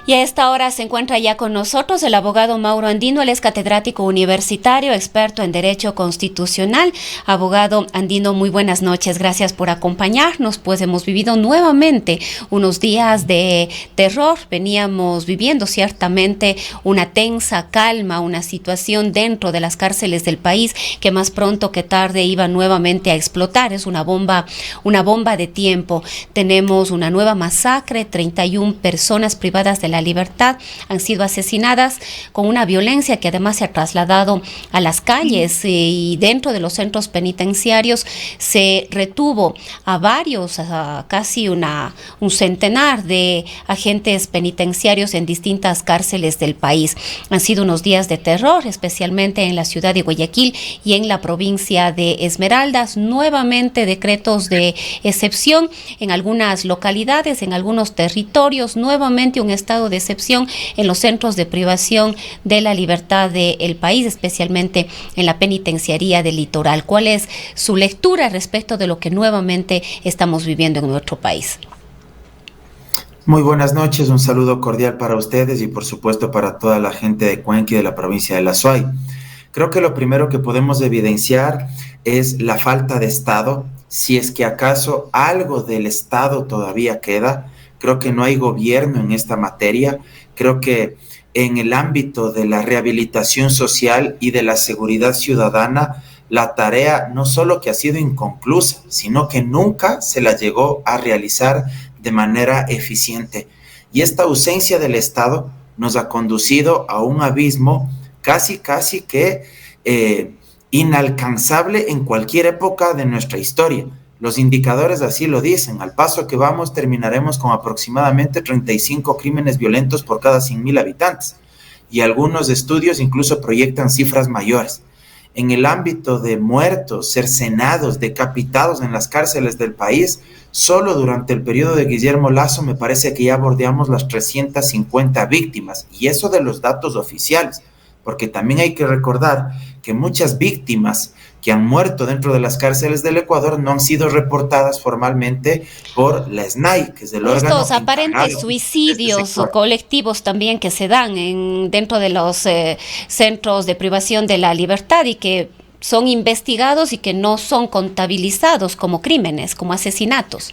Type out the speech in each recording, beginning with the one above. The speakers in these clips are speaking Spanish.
Y a esta hora se encuentra ya con nosotros el abogado Mauro Andino. Él es catedrático universitario, experto en Derecho Constitucional. Abogado Andino, muy buenas noches. Gracias por acompañarnos, pues hemos vivido nuevamente unos días de terror. Veníamos viviendo ciertamente una tensa calma, una situación dentro de las cárceles del país que más pronto que tarde iba nuevamente a explotar. Es una bomba de tiempo. Tenemos una nueva masacre, 31 personas privadas de la libertad han sido asesinadas con una violencia que además se ha trasladado a las calles y dentro de los centros penitenciarios se retuvo a varios, a casi un centenar de agentes penitenciarios en distintas cárceles del país. Han sido unos días de terror, especialmente en la ciudad de Guayaquil y en la provincia de Esmeraldas. Nuevamente decretos de excepción en algunas localidades, en algunos territorios, nuevamente un estado de excepción en los centros de privación de la libertad del país, especialmente en la penitenciaría del litoral. ¿Cuál es su lectura respecto de lo que nuevamente estamos viviendo en nuestro país? Muy buenas noches, un saludo cordial para ustedes y por supuesto para toda la gente de Cuenca y de la provincia de La Suay. Creo que lo primero que podemos evidenciar es la falta de Estado, si es que acaso algo del Estado todavía queda. Creo que no hay gobierno en esta materia. Creo que en el ámbito de la rehabilitación social y de la seguridad ciudadana, la tarea no solo que ha sido inconclusa, sino que nunca se la llegó a realizar de manera eficiente. Y esta ausencia del Estado nos ha conducido a un abismo casi que inalcanzable en cualquier época de nuestra historia. Los indicadores así lo dicen. Al paso que vamos, terminaremos con aproximadamente 35 crímenes violentos por cada 100,000 habitantes. Y algunos estudios incluso proyectan cifras mayores. En el ámbito de muertos, cercenados, decapitados en las cárceles del país, solo durante el periodo de Guillermo Lasso me parece que ya bordeamos las 350 víctimas. Y eso de los datos oficiales, porque también hay que recordar que muchas víctimas que han muerto dentro de las cárceles del Ecuador no han sido reportadas formalmente por la SNAI, que es el órgano Estos aparentes suicidios o colectivos también que se dan dentro de los centros de privación de la libertad y que son investigados y que no son contabilizados como crímenes, como asesinatos.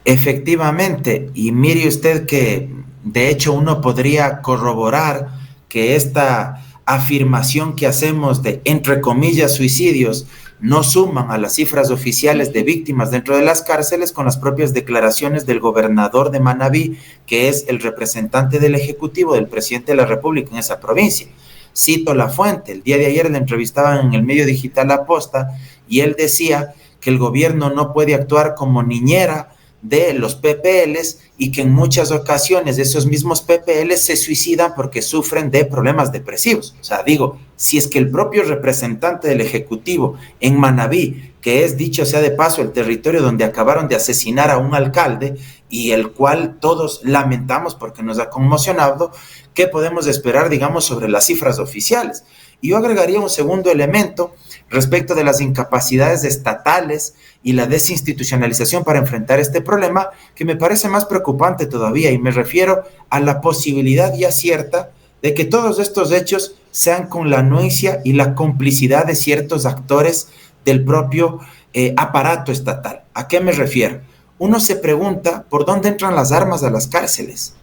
Efectivamente, y mire usted que de hecho uno podría corroborar que esta afirmación que hacemos de, entre comillas, suicidios, no suman a las cifras oficiales de víctimas dentro de las cárceles con las propias declaraciones del gobernador de Manabí, que es el representante del Ejecutivo del presidente de la República en esa provincia. Cito la fuente, el día de ayer le entrevistaban en el medio digital La Posta y él decía que el gobierno no puede actuar como niñera de los PPLs y que en muchas ocasiones esos mismos PPLs se suicidan porque sufren de problemas depresivos. O sea, digo, si es que el propio representante del Ejecutivo en Manabí, que es, dicho sea de paso, el territorio donde acabaron de asesinar a un alcalde y el cual todos lamentamos porque nos ha conmocionado, ¿qué podemos esperar, digamos, sobre las cifras oficiales? Y yo agregaría un segundo elemento respecto de las incapacidades estatales y la desinstitucionalización para enfrentar este problema, que me parece más preocupante todavía, y me refiero a la posibilidad ya cierta de que todos estos hechos sean con la anuencia y la complicidad de ciertos actores del propio aparato estatal. ¿A qué me refiero? Uno se pregunta por dónde entran las armas a las cárceles.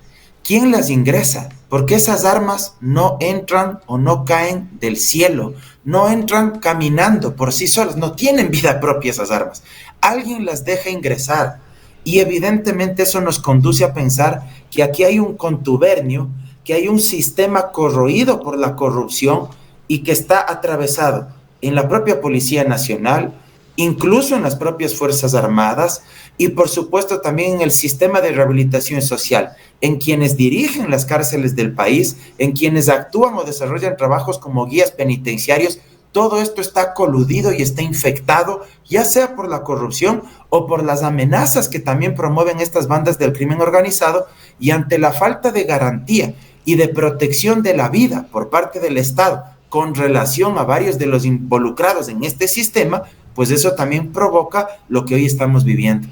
¿Quién las ingresa? Porque esas armas no entran o no caen del cielo, no entran caminando por sí solas, no tienen vida propia esas armas. Alguien las deja ingresar y evidentemente eso nos conduce a pensar que aquí hay un contubernio, que hay un sistema corroído por la corrupción y que está atravesado en la propia Policía Nacional, incluso en las propias Fuerzas Armadas y por supuesto también en el sistema de rehabilitación social, en quienes dirigen las cárceles del país, en quienes actúan o desarrollan trabajos como guías penitenciarios. Todo esto está coludido y está infectado, ya sea por la corrupción o por las amenazas que también promueven estas bandas del crimen organizado, y ante la falta de garantía y de protección de la vida por parte del Estado con relación a varios de los involucrados en este sistema, pues eso también provoca lo que hoy estamos viviendo.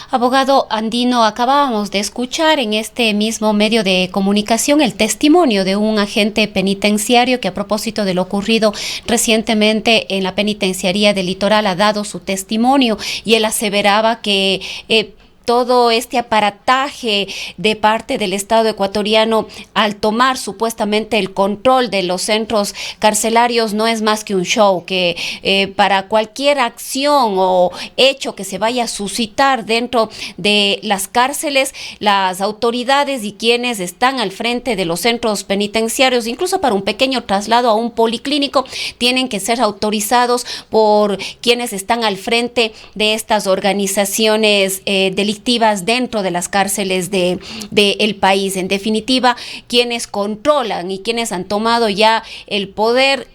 Abogado Andino, acabábamos de escuchar en este mismo medio de comunicación el testimonio de un agente penitenciario que, a propósito de lo ocurrido recientemente en la penitenciaría del Litoral, ha dado su testimonio, y él aseveraba que todo este aparataje de parte del Estado ecuatoriano al tomar supuestamente el control de los centros carcelarios no es más que un show, que para cualquier acción o hecho que se vaya a suscitar dentro de las cárceles, las autoridades y quienes están al frente de los centros penitenciarios, incluso para un pequeño traslado a un policlínico, tienen que ser autorizados por quienes están al frente de estas organizaciones delictivas dentro de las cárceles de el país. En definitiva, quienes controlan y quienes han tomado ya el poder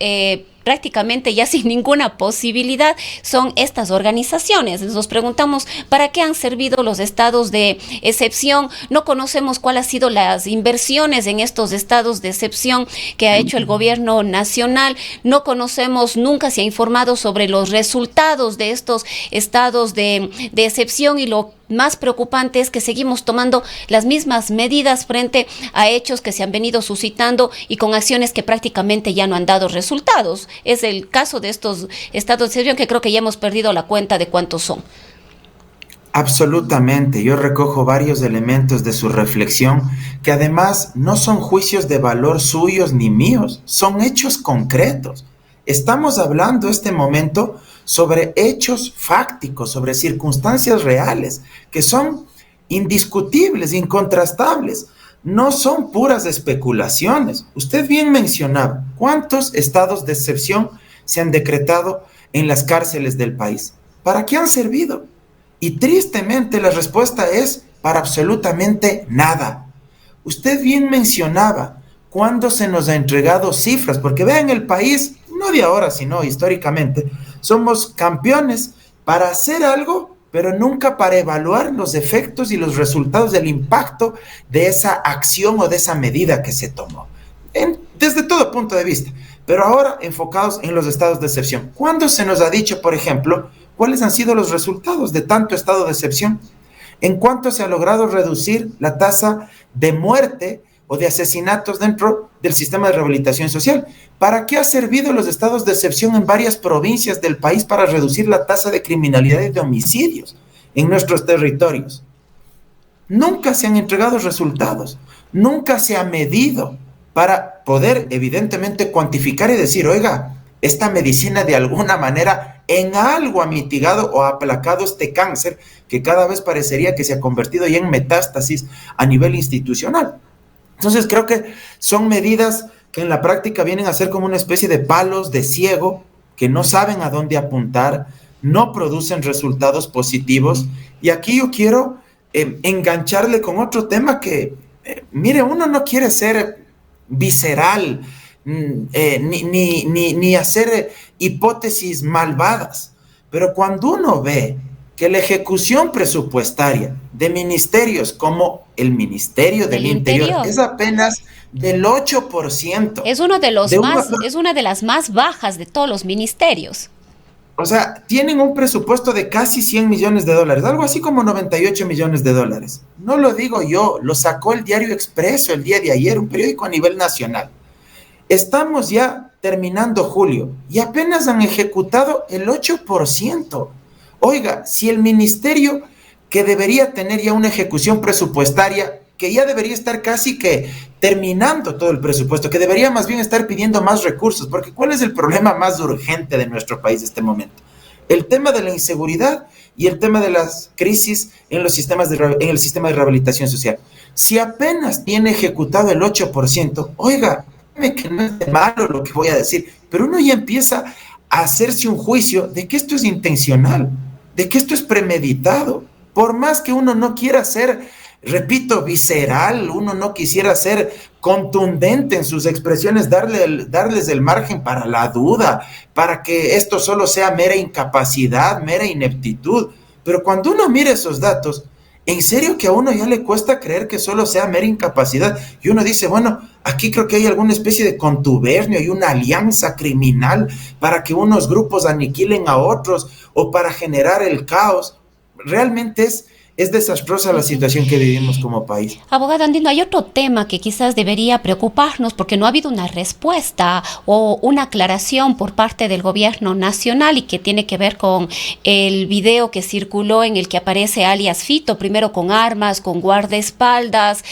prácticamente ya sin ninguna posibilidad son estas organizaciones. Nos preguntamos para qué han servido los estados de excepción. No conocemos cuáles han sido las inversiones en estos estados de excepción que ha hecho el gobierno nacional. No conocemos, nunca se ha informado sobre los resultados de estos estados de excepción, y lo más preocupante es que seguimos tomando las mismas medidas frente a hechos que se han venido suscitando y con acciones que prácticamente ya no han dado resultados. Es el caso de estos estados de excepción, que creo que ya hemos perdido la cuenta de cuántos son. Absolutamente, yo recojo varios elementos de su reflexión que además no son juicios de valor suyos ni míos, son hechos concretos. Estamos hablando este momento sobre hechos fácticos, sobre circunstancias reales, que son indiscutibles, incontrastables. No son puras especulaciones. Usted bien mencionaba, ¿cuántos estados de excepción se han decretado en las cárceles del país? ¿Para qué han servido? Y tristemente la respuesta es para absolutamente nada. Usted bien mencionaba cuándo se nos ha entregado cifras, porque vean, el país, no de ahora, sino históricamente, somos campeones para hacer algo, pero nunca para evaluar los efectos y los resultados del impacto de esa acción o de esa medida que se tomó, desde todo punto de vista. Pero ahora enfocados en los estados de excepción. ¿Cuándo se nos ha dicho, por ejemplo, cuáles han sido los resultados de tanto estado de excepción? ¿En cuánto se ha logrado reducir la tasa de muerte o de asesinatos dentro del sistema de rehabilitación social? ¿Para qué ha servido los estados de excepción en varias provincias del país para reducir la tasa de criminalidad y de homicidios en nuestros territorios? Nunca se han entregado resultados, nunca se ha medido para poder evidentemente cuantificar y decir, oiga, esta medicina de alguna manera en algo ha mitigado o ha aplacado este cáncer que cada vez parecería que se ha convertido ya en metástasis a nivel institucional. Entonces creo que son medidas que en la práctica vienen a ser como una especie de palos de ciego, que no saben a dónde apuntar, no producen resultados positivos. Y aquí yo quiero engancharle con otro tema que, mire, uno no quiere ser visceral, ni hacer hipótesis malvadas, pero cuando uno ve que la ejecución presupuestaria de ministerios como el Ministerio del Interior es apenas del 8%. Es una de las más bajas de todos los ministerios. O sea, tienen un presupuesto de casi 100 millones de dólares, algo así como 98 millones de dólares. No lo digo yo, lo sacó el Diario Expreso el día de ayer, un periódico a nivel nacional. Estamos ya terminando julio y apenas han ejecutado el 8%. Oiga, si el ministerio, que debería tener ya una ejecución presupuestaria, que ya debería estar casi que terminando todo el presupuesto, que debería más bien estar pidiendo más recursos, porque ¿cuál es el problema más urgente de nuestro país en este momento? El tema de la inseguridad y el tema de las crisis en el sistema de rehabilitación social. Si apenas tiene ejecutado el 8%, oiga, que no es de malo lo que voy a decir, pero uno ya empieza a hacerse un juicio de que esto es intencional, de que esto es premeditado. Por más que uno no quiera ser, repito, visceral, uno no quisiera ser contundente en sus expresiones, darles el margen para la duda, para que esto solo sea mera incapacidad, mera ineptitud. Pero cuando uno mira esos datos, En serio que a uno ya le cuesta creer que solo sea mera incapacidad. Y uno dice, bueno, aquí creo que hay alguna especie de contubernio y una alianza criminal para que unos grupos aniquilen a otros o para generar el caos. Realmente es desastrosa la situación que vivimos como país. Abogado Andino, hay otro tema que quizás debería preocuparnos porque no ha habido una respuesta o una aclaración por parte del gobierno nacional y que tiene que ver con el video que circuló en el que aparece alias Fito, primero con armas, con guardaespaldas,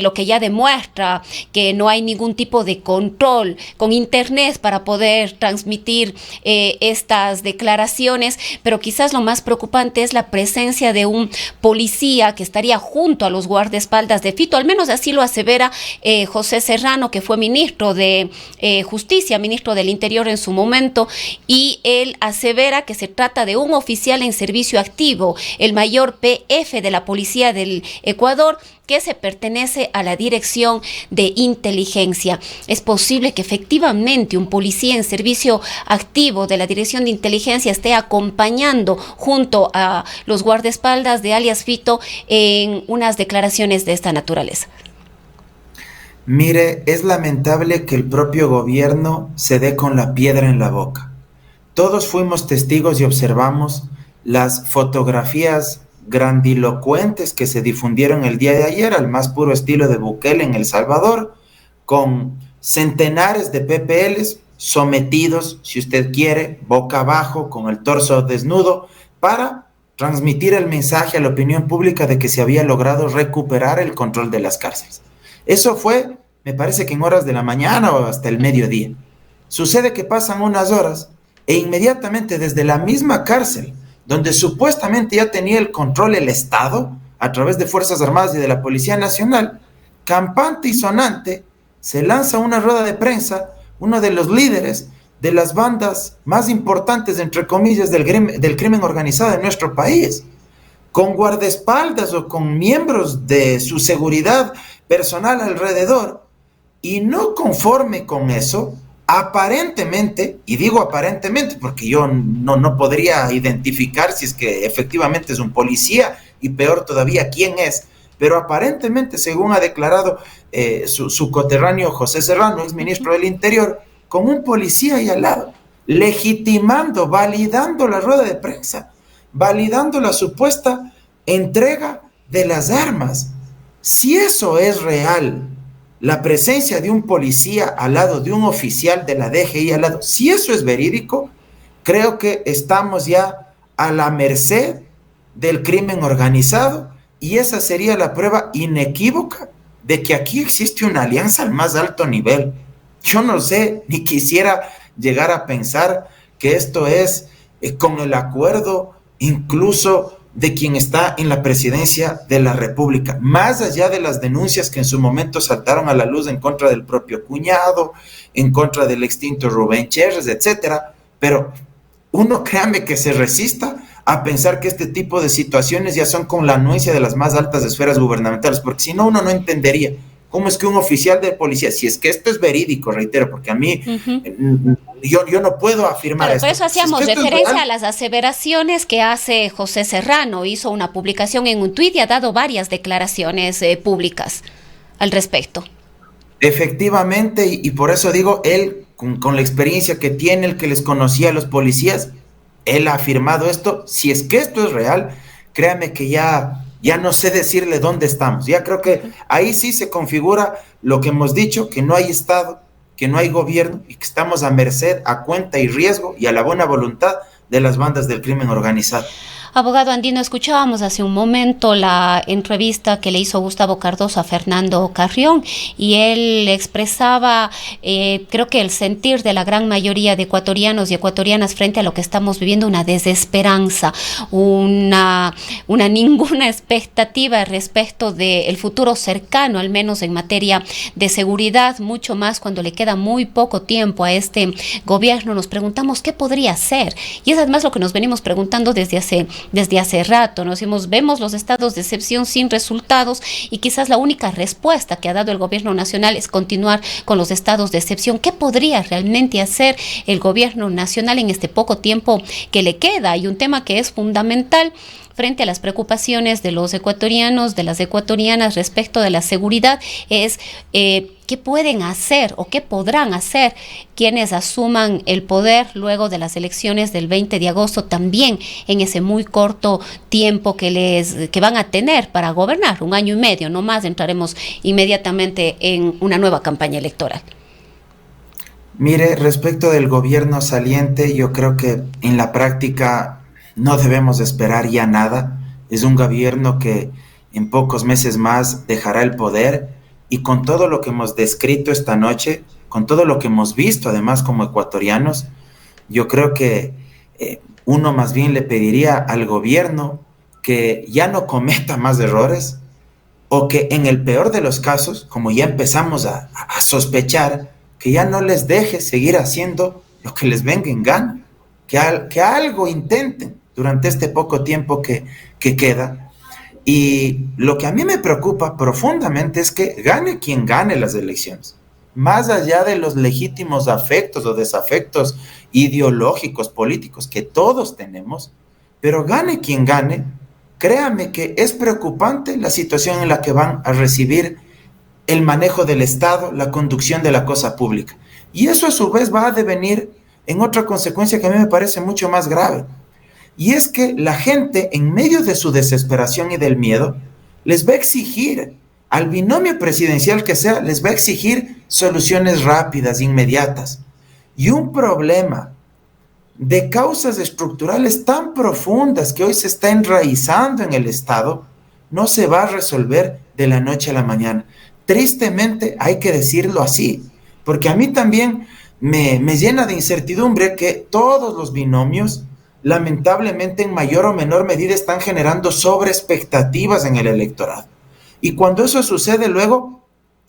lo que ya demuestra que no hay ningún tipo de control con internet para poder transmitir estas declaraciones, pero quizás lo más preocupante es la presencia de un policía que estaría junto a los guardaespaldas de Fito, al menos así lo asevera José Serrano, que fue ministro de Justicia, ministro del Interior en su momento, y él asevera que se trata de un oficial en servicio activo, el mayor PF de la Policía del Ecuador, que se pertenece a la Dirección de Inteligencia. Es posible que efectivamente un policía en servicio activo de la Dirección de Inteligencia esté acompañando junto a los guardaespaldas de alias Fito en unas declaraciones de esta naturaleza. Mire, es lamentable que el propio gobierno se dé con la piedra en la boca. Todos fuimos testigos y observamos las fotografías grandilocuentes que se difundieron el día de ayer al más puro estilo de Bukele en El Salvador, con centenares de PPLs sometidos, si usted quiere, boca abajo, con el torso desnudo, para transmitir el mensaje a la opinión pública de que se había logrado recuperar el control de las cárceles. Eso fue, me parece que en horas de la mañana o hasta el mediodía. Sucede que pasan unas horas e inmediatamente desde la misma cárcel, donde supuestamente ya tenía el control el Estado, a través de Fuerzas Armadas y de la Policía Nacional, campante y sonante, se lanza una rueda de prensa, uno de los líderes de las bandas más importantes, entre comillas, del crimen organizado en nuestro país, con guardaespaldas o con miembros de su seguridad personal alrededor, y no conforme con eso, aparentemente, y digo aparentemente porque yo no podría identificar si es que efectivamente es un policía y peor todavía quién es, pero aparentemente, según ha declarado su coterráneo José Serrano, ex ministro del Interior, con un policía ahí al lado, legitimando, validando la rueda de prensa, validando la supuesta entrega de las armas. Si eso es real, la presencia de un policía al lado de un oficial de la DGI al lado, si eso es verídico, creo que estamos ya a la merced del crimen organizado y esa sería la prueba inequívoca de que aquí existe una alianza al más alto nivel. Yo no sé, ni quisiera llegar a pensar que esto es con el acuerdo incluso de quien está en la presidencia de la República, más allá de las denuncias que en su momento saltaron a la luz en contra del propio cuñado, en contra del extinto Rubén Cherres, etcétera, pero uno, créame, que se resista a pensar que este tipo de situaciones ya son con la anuencia de las más altas esferas gubernamentales, porque si no, uno no entendería cómo es que un oficial de policía, si es que esto es verídico, reitero, porque a mí yo no puedo afirmar esto. Por eso hacíamos referencia a las aseveraciones que hace José Serrano. Hizo una publicación en un tuit y ha dado varias declaraciones públicas al respecto. Efectivamente, y por eso digo, él, con la experiencia que tiene, el que les conocía a los policías, él ha afirmado esto. Si es que esto es real, créame que ya no sé decirle dónde estamos. Ya creo que ahí sí se configura lo que hemos dicho, que no hay Estado, que no hay gobierno y que estamos a merced, a cuenta y riesgo y a la buena voluntad de las bandas del crimen organizado. Abogado Andino, escuchábamos hace un momento la entrevista que le hizo Gustavo Cardoso a Fernando Carrión y él expresaba, creo que el sentir de la gran mayoría de ecuatorianos y ecuatorianas frente a lo que estamos viviendo, una desesperanza, una ninguna expectativa respecto del futuro cercano, al menos en materia de seguridad, mucho más cuando le queda muy poco tiempo a este gobierno. Nos preguntamos qué podría hacer y es además lo que nos venimos preguntando desde hace rato. Vemos los estados de excepción sin resultados y quizás la única respuesta que ha dado el gobierno nacional es continuar con los estados de excepción. ¿Qué podría realmente hacer el gobierno nacional en este poco tiempo que le queda? Y un tema que es fundamental frente a las preocupaciones de los ecuatorianos, de las ecuatorianas respecto de la seguridad, es qué pueden hacer o qué podrán hacer quienes asuman el poder luego de las elecciones del 20 de agosto, también en ese muy corto tiempo que van a tener para gobernar, 1 año y medio, no más, entraremos inmediatamente en una nueva campaña electoral. Mire, respecto del gobierno saliente, yo creo que en la práctica no debemos esperar ya nada. Es un gobierno que en pocos meses más dejará el poder, y con todo lo que hemos descrito esta noche, con todo lo que hemos visto además como ecuatorianos, yo creo que uno más bien le pediría al gobierno que ya no cometa más errores, o que en el peor de los casos, como ya empezamos a sospechar, que ya no les deje seguir haciendo lo que les venga en gana, que algo intenten durante este poco tiempo que queda. Y lo que a mí me preocupa profundamente es que gane quien gane las elecciones, más allá de los legítimos afectos o desafectos ideológicos, políticos que todos tenemos, pero gane quien gane, créame que es preocupante la situación en la que van a recibir el manejo del Estado, la conducción de la cosa pública. Y eso a su vez va a devenir en otra consecuencia que a mí me parece mucho más grave. Y es que la gente, en medio de su desesperación y del miedo, les va a exigir, al binomio presidencial que sea, les va a exigir soluciones rápidas, inmediatas. Y un problema de causas estructurales tan profundas que hoy se está enraizando en el Estado, no se va a resolver de la noche a la mañana. Tristemente hay que decirlo así, porque a mí también me llena de incertidumbre que todos los binomios, lamentablemente en mayor o menor medida, están generando sobreexpectativas en el electorado. Y cuando eso sucede, luego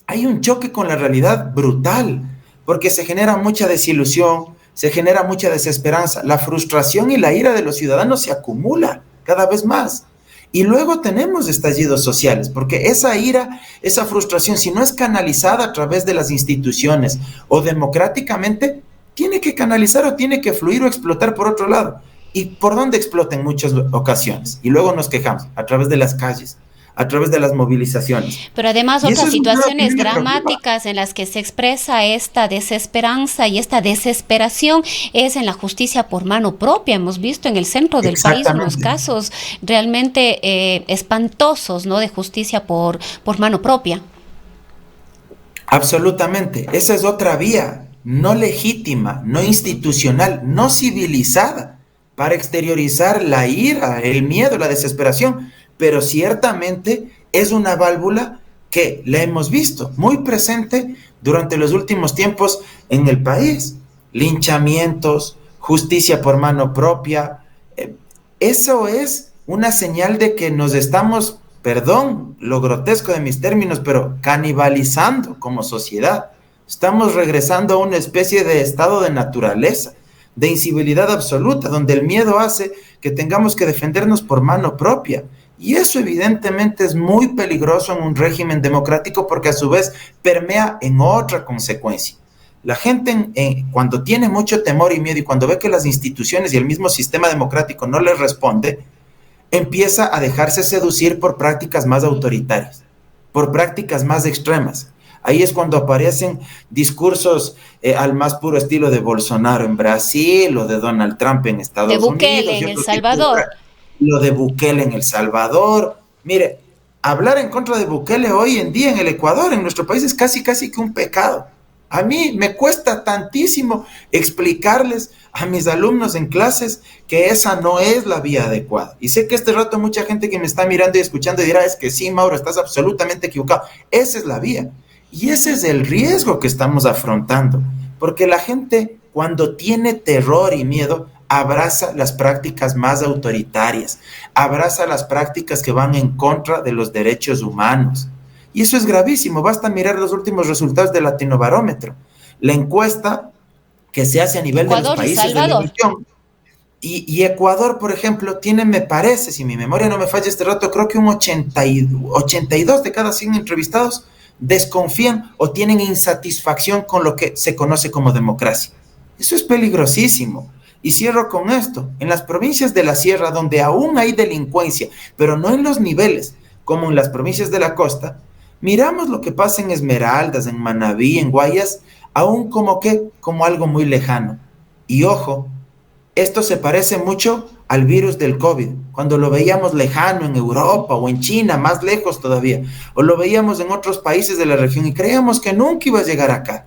hay un choque con la realidad brutal, porque se genera mucha desilusión, se genera mucha desesperanza, la frustración y la ira de los ciudadanos se acumula cada vez más. Y luego tenemos estallidos sociales, porque esa ira, esa frustración, si no es canalizada a través de las instituciones o democráticamente, tiene que canalizar o tiene que fluir o explotar por otro lado. ¿Y por dónde explota en muchas ocasiones? Y luego nos quejamos, a través de las calles, a través de las movilizaciones. Pero además otras situaciones dramáticas en las que se expresa esta desesperanza y esta desesperación es en la justicia por mano propia. Hemos visto en el centro del país unos casos realmente espantosos, ¿no?, de justicia por mano propia. Absolutamente. Esa es otra vía no legítima, no institucional, no civilizada para exteriorizar la ira, el miedo, la desesperación. Pero ciertamente es una válvula que la hemos visto muy presente durante los últimos tiempos en el país. Linchamientos, justicia por mano propia. Eso es una señal de que nos estamos, perdón lo grotesco de mis términos, pero canibalizando como sociedad. Estamos regresando a una especie de estado de naturaleza, de incivilidad absoluta, donde el miedo hace que tengamos que defendernos por mano propia. Y eso evidentemente es muy peligroso en un régimen democrático, porque a su vez permea en otra consecuencia. La gente cuando tiene mucho temor y miedo y cuando ve que las instituciones y el mismo sistema democrático no les responde, empieza a dejarse seducir por prácticas más autoritarias, por prácticas más extremas. Ahí es cuando aparecen discursos al más puro estilo de Bolsonaro en Brasil o de Donald Trump en Estados Unidos. De Bukele en El Salvador. Lo de Bukele en El Salvador. Mire, hablar en contra de Bukele hoy en día en el Ecuador, en nuestro país, es casi que un pecado. A mí me cuesta tantísimo explicarles a mis alumnos en clases que esa no es la vía adecuada. Y sé que este rato mucha gente que me está mirando y escuchando dirá, es que sí, Mauro, estás absolutamente equivocado. Esa es la vía. Y ese es el riesgo que estamos afrontando. Porque la gente, cuando tiene terror y miedo, abraza las prácticas más autoritarias, abraza las prácticas que van en contra de los derechos humanos. Y eso es gravísimo. Basta mirar los últimos resultados del Latinobarómetro, la encuesta que se hace a nivel de los países de la región. Y Ecuador, por ejemplo, tiene, me parece, si mi memoria no me falla este rato, creo que un 82 de cada 100 entrevistados desconfían o tienen insatisfacción con lo que se conoce como democracia. Eso es peligrosísimo. Y cierro con esto. En las provincias de la sierra, donde aún hay delincuencia, pero no en los niveles como en las provincias de la costa, miramos lo que pasa en Esmeraldas, en Manabí, en Guayas, aún como algo muy lejano. Y ojo, esto se parece mucho al virus del COVID, cuando lo veíamos lejano en Europa o en China, más lejos todavía, o lo veíamos en otros países de la región y creíamos que nunca iba a llegar acá.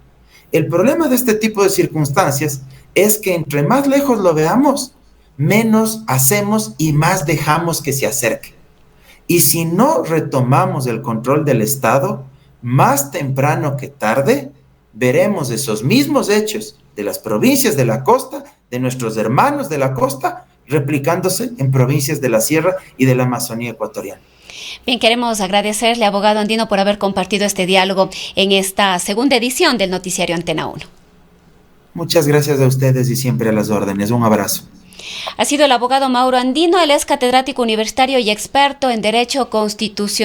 El problema de este tipo de circunstancias es que entre más lejos lo veamos, menos hacemos y más dejamos que se acerque. Y si no retomamos el control del Estado, más temprano que tarde, veremos esos mismos hechos de las provincias de la costa, de nuestros hermanos de la costa, replicándose en provincias de la sierra y de la Amazonía ecuatoriana. Bien, queremos agradecerle, abogado andino, por haber compartido este diálogo en esta segunda edición del noticiario Antena 1. Muchas gracias a ustedes y siempre a las órdenes. Un abrazo. Ha sido el abogado Mauro Andino, él es catedrático universitario y experto en Derecho Constitucional.